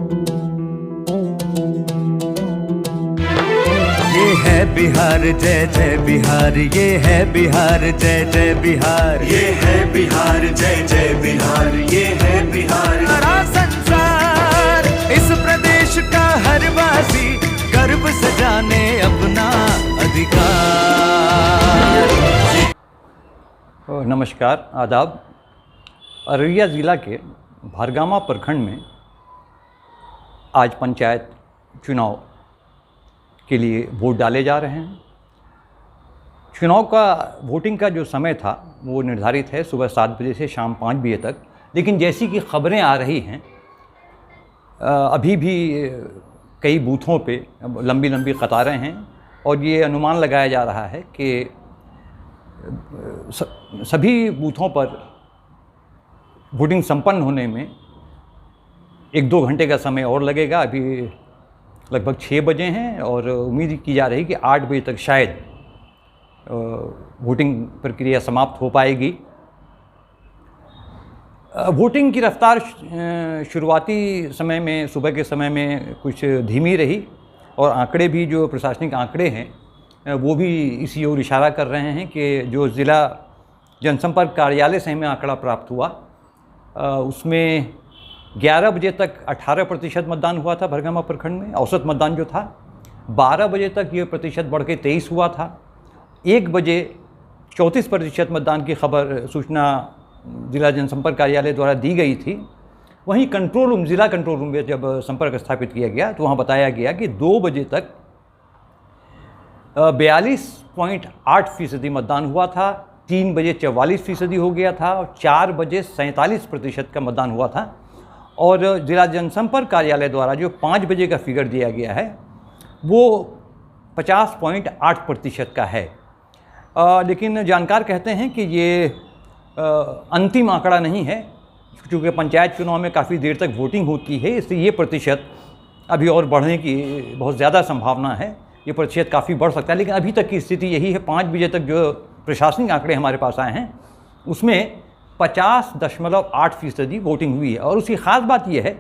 ये है बिहार जय जय बिहार, ये है बिहार जय जय बिहार, ये है बिहार जय जय बिहार, ये है बिहार। सारा संसार इस प्रदेश का हर वासी गर्व से जाने अपना अधिकार। नमस्कार, आदाब। अररिया ज़िला के भरगामा प्रखंड में आज पंचायत चुनाव के लिए वोट डाले जा रहे हैं। चुनाव का वोटिंग का जो समय था वो निर्धारित है सुबह 7 बजे से शाम 5 बजे तक, लेकिन जैसी कि खबरें आ रही हैं अभी भी कई बूथों पे लंबी लंबी कतारें हैं और ये अनुमान लगाया जा रहा है कि सभी बूथों पर वोटिंग संपन्न होने में 1-2 घंटे का समय और लगेगा। अभी लगभग 6 बजे हैं और उम्मीद की जा रही है कि 8 बजे तक शायद वोटिंग प्रक्रिया समाप्त हो पाएगी। वोटिंग की रफ्तार शुरुआती समय में, सुबह के समय में कुछ धीमी रही और आंकड़े भी, जो प्रशासनिक आंकड़े हैं वो भी इसी ओर इशारा कर रहे हैं कि जो ज़िला जनसंपर्क कार्यालय से हमें आंकड़ा प्राप्त हुआ उसमें 11 बजे तक 18% मतदान हुआ था भरगामा प्रखंड में। औसत मतदान जो था 12 बजे तक ये प्रतिशत बढ़ के 23 हुआ था। 1 बजे 34% मतदान की खबर सूचना ज़िला जनसंपर्क कार्यालय द्वारा दी गई थी। वहीं कंट्रोल रूम, ज़िला कंट्रोल रूम में जब संपर्क स्थापित किया गया तो वहाँ बताया गया कि 2 बजे तक 42.8% मतदान हुआ था, 3 बजे 44% हो गया था और 4 बजे 47% का मतदान हुआ था। और ज़िला जनसंपर्क कार्यालय द्वारा जो 5 बजे का फिगर दिया गया है वो 50.8% का है। लेकिन जानकार कहते हैं कि ये अंतिम आंकड़ा नहीं है, क्योंकि पंचायत चुनाव में काफ़ी देर तक वोटिंग होती है, इसलिए ये प्रतिशत अभी और बढ़ने की बहुत ज़्यादा संभावना है। ये प्रतिशत काफ़ी बढ़ सकता है, लेकिन अभी तक की स्थिति यही है। 5 बजे तक जो प्रशासनिक आंकड़े हमारे पास आए हैं उसमें 50.8% वोटिंग हुई है। और उसकी ख़ास बात यह है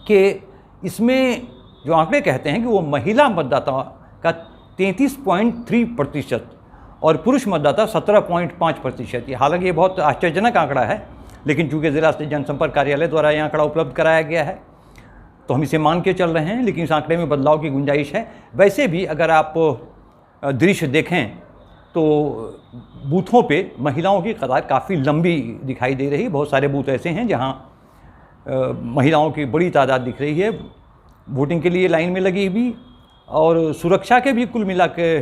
कि इसमें जो आंकड़े कहते हैं कि वो महिला मतदाता का 33.3% और पुरुष मतदाता 17.5%। हालांकि ये बहुत आश्चर्यजनक आंकड़ा है, लेकिन चूँकि ज़िला जनसंपर्क कार्यालय द्वारा ये आंकड़ा उपलब्ध कराया गया है तो हम इसे मान के चल रहे हैं, लेकिन इस आंकड़े में बदलाव की गुंजाइश है। वैसे भी अगर आप दृश्य देखें तो बूथों पे महिलाओं की कतार काफ़ी लंबी दिखाई दे रही है। बहुत सारे बूथ ऐसे हैं जहां महिलाओं की बड़ी तादाद दिख रही है वोटिंग के लिए लाइन में लगी हुई, और सुरक्षा के भी कुल मिला के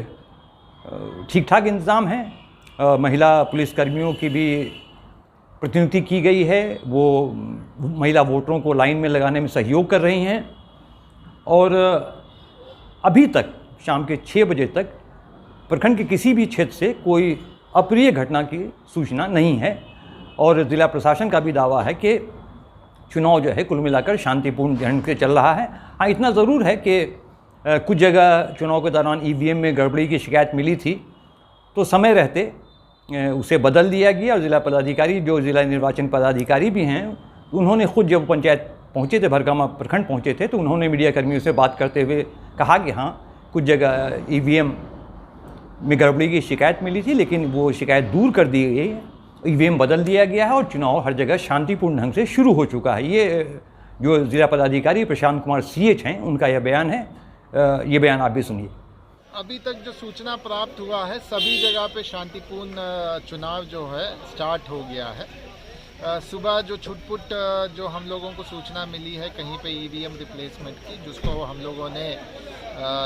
ठीक ठाक इंतज़ाम है। महिला पुलिसकर्मियों की भी प्रतिनियुक्ति की गई है, वो महिला वोटरों को लाइन में लगाने में सहयोग कर रही हैं। और अभी तक शाम के 6 बजे तक प्रखंड के किसी भी क्षेत्र से कोई अप्रिय घटना की सूचना नहीं है और ज़िला प्रशासन का भी दावा है कि चुनाव जो है कुल मिलाकर शांतिपूर्ण ढंग से चल रहा है। हाँ, इतना ज़रूर है कि कुछ जगह चुनाव के दौरान ईवीएम में गड़बड़ी की शिकायत मिली थी तो समय रहते उसे बदल दिया गया और ज़िला पदाधिकारी, जो ज़िला निर्वाचन पदाधिकारी भी हैं, उन्होंने खुद जब पंचायत पहुँचे थे, भरगामा प्रखंड पहुँचे थे, तो उन्होंने मीडिया कर्मियों से बात करते हुए कहा कि हाँ, कुछ जगह ईवीएम में गड़बड़ी की शिकायत मिली थी, लेकिन वो शिकायत दूर कर दी गई है, ईवीएम बदल दिया गया है और चुनाव हर जगह शांतिपूर्ण ढंग से शुरू हो चुका है। ये जो ज़िला पदाधिकारी प्रशांत कुमार CH हैं, उनका यह बयान है। ये बयान आप भी सुनिए। अभी तक जो सूचना प्राप्त हुआ है, सभी जगह पे शांतिपूर्ण चुनाव जो है स्टार्ट हो गया है। सुबह जो छुटपुट जो हम लोगों को सूचना मिली है कहीं पे ईवीएम रिप्लेसमेंट की, जिसको हम लोगों ने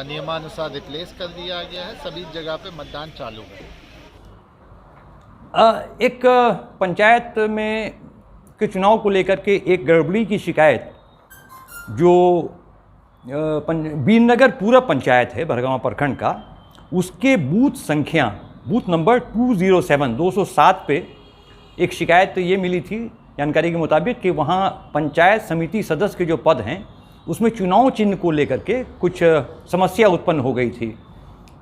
नियमानुसार रिप्लेस कर दिया गया है, सभी जगह पे मतदान चालू है। एक पंचायत में के चुनाव को लेकर के एक गड़बड़ी की शिकायत जो बीरनगर पूरा पंचायत है भरगामा प्रखंड का, उसके बूथ नंबर 207 पे एक शिकायत ये मिली थी जानकारी के मुताबिक कि वहाँ पंचायत समिति सदस्य के जो पद हैं उसमें चुनाव चिन्ह को लेकर के कुछ समस्या उत्पन्न हो गई थी।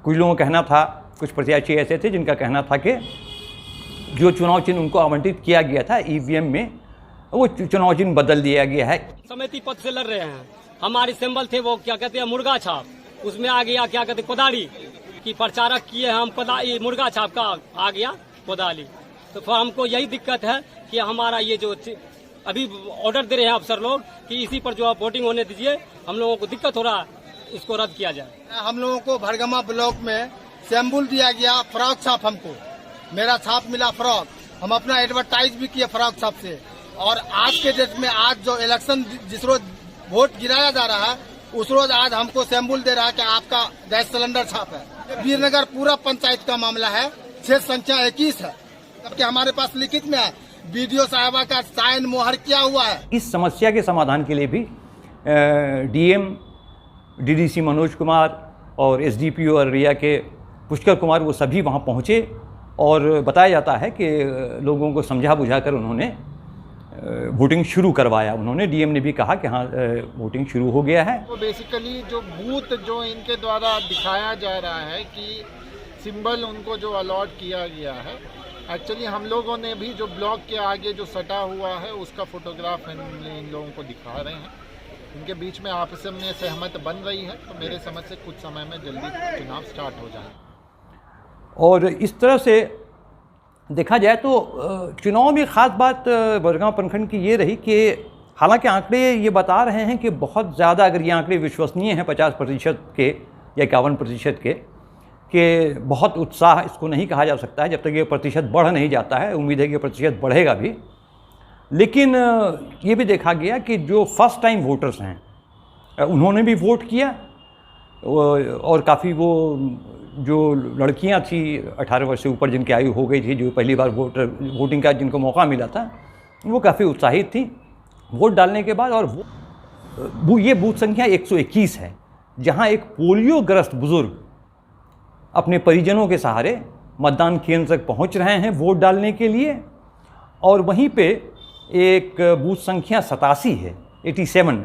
कुछ लोगों का कहना था, कुछ प्रत्याशी ऐसे थे जिनका कहना था कि जो चुनाव चिन्ह उनको आवंटित किया गया था ईवीएम में वो चुनाव चिन्ह बदल दिया गया है। समिति पद से लड़ रहे हैं, हमारे सिंबल थे वो क्या कहते हैं मुर्गा छाप, उसमें आ गया क्या कहते हैं कोदाली की प्रचारक किए हम मुर्गा छाप का आ गया कोदाली। तो फिर हमको यही दिक्कत है कि हमारा ये जो अभी ऑर्डर दे रहे हैं अफसर लोग कि इसी पर जो आप वोटिंग होने दीजिए, हम लोगों को दिक्कत हो रहा है, इसको रद्द किया जाए। हम लोगों को भड़गमा ब्लॉक में सैम्बुल दिया गया, फ्रॉक छाप हमको, मेरा छाप मिला फ्रॉक, हम अपना एडवर्टाइज भी किए फ्रॉक छाप से। और आज के डेट में आज जो इलेक्शन जिस रोज वोट गिराया जा रहा है उस रोज आज हमको सैम्बुल दे रहा है कि आपका गैस सिलेंडर छाप है। वीरनगर पूरा पंचायत का मामला है, क्षेत्र संख्या 21 है, जबकि हमारे पास लिखित में है, बीडीओ साहबा का साइन मोहर किया हुआ है। इस समस्या के समाधान के लिए भी डीएम, डीडीसी मनोज कुमार और एसडीपीओ अररिया के पुष्कर कुमार वो सभी वहाँ पहुँचे और बताया जाता है कि लोगों को समझा बुझाकर उन्होंने वोटिंग शुरू करवाया। उन्होंने डीएम ने भी कहा कि हाँ वोटिंग शुरू हो गया है। तो बेसिकली जो बूथ जो इनके द्वारा दिखाया जा रहा है कि सिंबल उनको जो अलॉट किया गया है, एक्चुअली हम लोगों ने भी जो ब्लॉक के आगे जो सटा हुआ है उसका फोटोग्राफ इन लोगों को दिखा रहे हैं। इनके बीच में आपस में सहमत बन रही है, तो मेरे समझ से कुछ समय में जल्दी चुनाव स्टार्ट हो जाए। और इस तरह से देखा जाए तो चुनाव में ख़ास बात बड़गांव प्रखंड की ये रही कि हालांकि आंकड़े ये बता रहे हैं कि बहुत ज़्यादा, अगर ये आंकड़े विश्वसनीय हैं 50% के या 51% के बहुत उत्साह इसको नहीं कहा जा सकता है जब तक ये प्रतिशत बढ़ नहीं जाता है। उम्मीद है कि प्रतिशत बढ़ेगा भी। लेकिन ये भी देखा गया कि जो फर्स्ट टाइम वोटर्स हैं उन्होंने भी वोट किया और काफ़ी वो जो लड़कियां थी 18 वर्ष से ऊपर जिनकी आयु हो गई थी, जो पहली बार वोटिंग का जिनको मौका मिला था, वो काफ़ी उत्साहित थी वोट डालने के बाद। और ये बूथ संख्या 121 है, जहां एक पोलियोग्रस्त बुजुर्ग अपने परिजनों के सहारे मतदान केंद्र तक पहुंच रहे हैं वोट डालने के लिए। और वहीं पे एक बूथ संख्या 87 है, 87,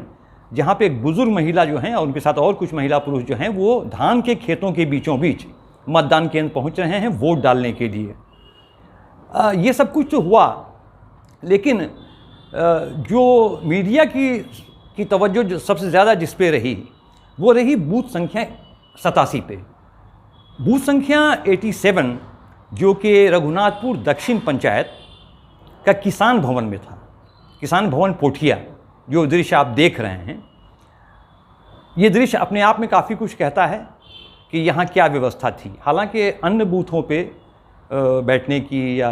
जहाँ पे एक बुजुर्ग महिला जो हैं और उनके साथ और कुछ महिला पुरुष जो हैं वो धान के खेतों के बीचों बीच मतदान केंद्र पहुँच रहे हैं वोट डालने के लिए। ये सब कुछ तो हुआ, लेकिन जो मीडिया की तवज्जो सबसे ज़्यादा जिस पे रही वो रही बूथ संख्या 87 पे। बूथ संख्या 87 जो कि रघुनाथपुर दक्षिण पंचायत का किसान भवन में था, किसान भवन पोठिया। जो दृश्य आप देख रहे हैं, ये दृश्य अपने आप में काफ़ी कुछ कहता है कि यहाँ क्या व्यवस्था थी। हालांकि अन्य बूथों पे बैठने की या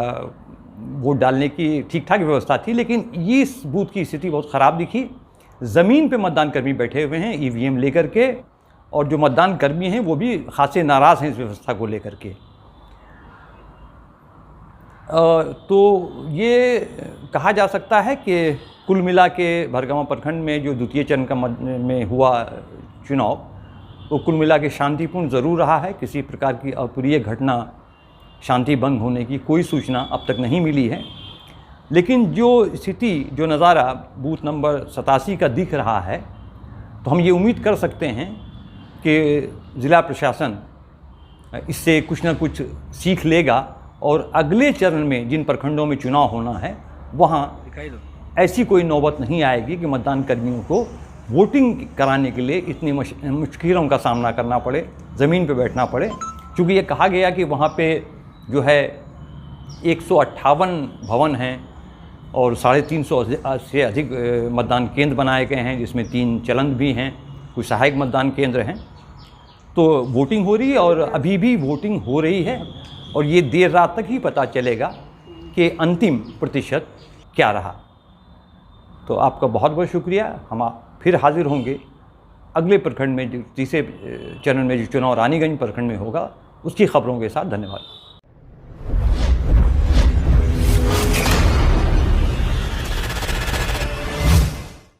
वोट डालने की ठीक ठाक व्यवस्था थी, लेकिन इस बूथ की स्थिति बहुत ख़राब दिखी। ज़मीन पे मतदान कर्मी बैठे हुए हैं ईवीएम लेकर के, और जो मतदान कर्मी हैं वो भी खासे नाराज़ हैं इस व्यवस्था को लेकर के। तो ये कहा जा सकता है कि कुल मिला के भरगवां प्रखंड में जो द्वितीय चरण का में हुआ चुनाव, वो कुल मिला के शांतिपूर्ण ज़रूर रहा है। किसी प्रकार की अप्रिय घटना, शांति भंग होने की कोई सूचना अब तक नहीं मिली है। लेकिन जो स्थिति, जो नज़ारा बूथ नंबर 87 का दिख रहा है, तो हम ये उम्मीद कर सकते हैं कि ज़िला प्रशासन इससे कुछ ना कुछ सीख लेगा और अगले चरण में जिन प्रखंडों में चुनाव होना है वहाँ ऐसी कोई नौबत नहीं आएगी कि मतदान कर्मियों को वोटिंग कराने के लिए इतनी मुश्किलों का सामना करना पड़े, ज़मीन पे बैठना पड़े। क्योंकि ये कहा गया कि वहाँ पे जो है 158 भवन हैं और 350 से अधिक मतदान केंद्र बनाए गए हैं, जिसमें 3 चलंत भी हैं, कुछ सहायक मतदान केंद्र हैं। तो वोटिंग हो रही है और अभी भी वोटिंग हो रही है, और ये देर रात तक ही पता चलेगा कि अंतिम प्रतिशत क्या रहा। तो आपका बहुत बहुत शुक्रिया। हम फिर हाजिर होंगे अगले प्रखंड में, जो तीसरे चरण में जो चुनाव रानीगंज प्रखंड में होगा, उसकी खबरों के साथ। धन्यवाद।